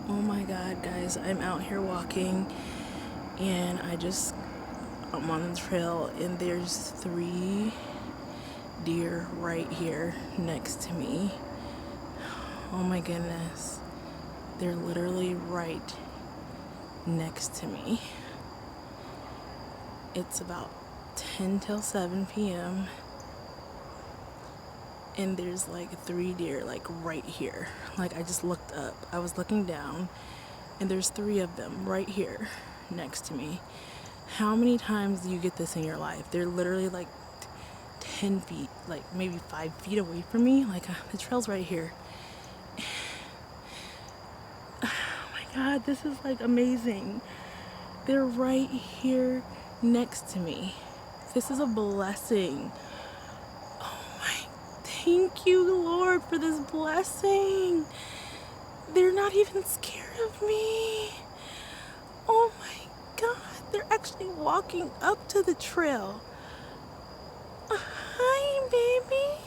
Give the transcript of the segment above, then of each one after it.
Oh my god, guys, I'm out here walking and I'm on the trail and there's 3 deer right here next to me. Oh my goodness. They're literally right next to me. It's about 10 till 7 p.m. and there's like 3 deer like right here. Like I just looked up. I was looking down and there's 3 of them right here next to me. How many times do you get this in your life? They're literally like 10 feet, like maybe 5 feet away from me. Like the trail's right here. Oh my god, this is like amazing. They're right here next to me. This is a blessing. Thank you, Lord, for this blessing. They're not even scared of me. Oh my God, they're actually walking up to the trail. Hi, baby.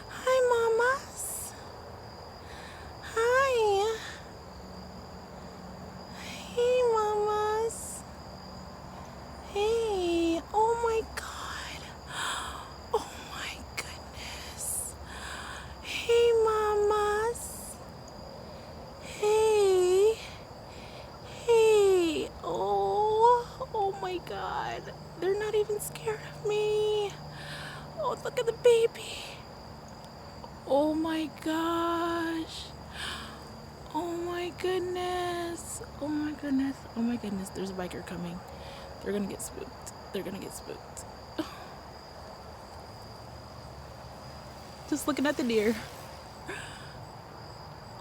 Hi, mamas. Hi. Hey, mamas. Hey, oh my God. Oh my goodness. Hey, mamas. Hey. Hey. Oh my God. They're not even scared of me. Oh, look at the baby. Oh my gosh. Oh my goodness. Oh my goodness. Oh my goodness. There's a biker coming. They're gonna get spooked. They're gonna get spooked. Just looking at the deer.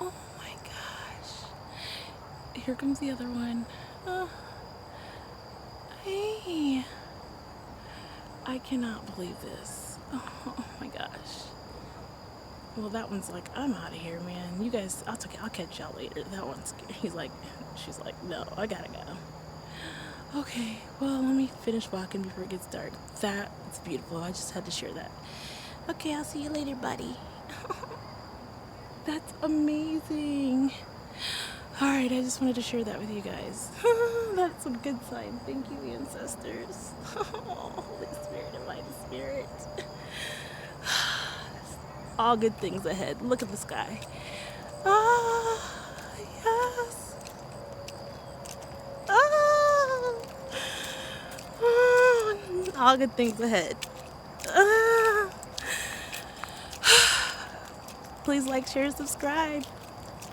Oh my gosh. Here comes the other one. Hey. I cannot believe this. Oh my gosh. Well, that one's like, I'm out of here, man. You guys, I'll catch y'all later. That one's, she's like, no, I gotta go. Okay, well, let me finish walking before it gets dark. It's beautiful. I just had to share that. Okay, I'll see you later, buddy. That's amazing. All right, I just wanted to share that with you guys. That's a good sign. Thank you, ancestors. Holy Spirit, Divine Spirit. All good things ahead. Look at the sky. Ah, yes. All good things ahead. Please like, share, subscribe.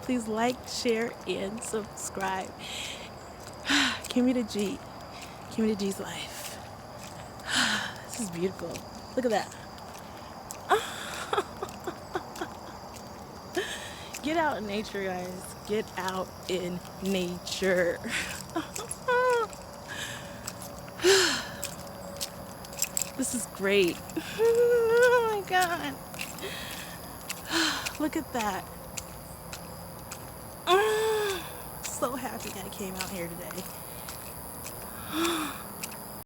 Please like, share, and subscribe. Kimmy to G. Kimmy to G's life. This is beautiful. Look at that. Get out in nature, guys. Get out in nature. This is great. Oh my God. Look at that. So happy I came out here today.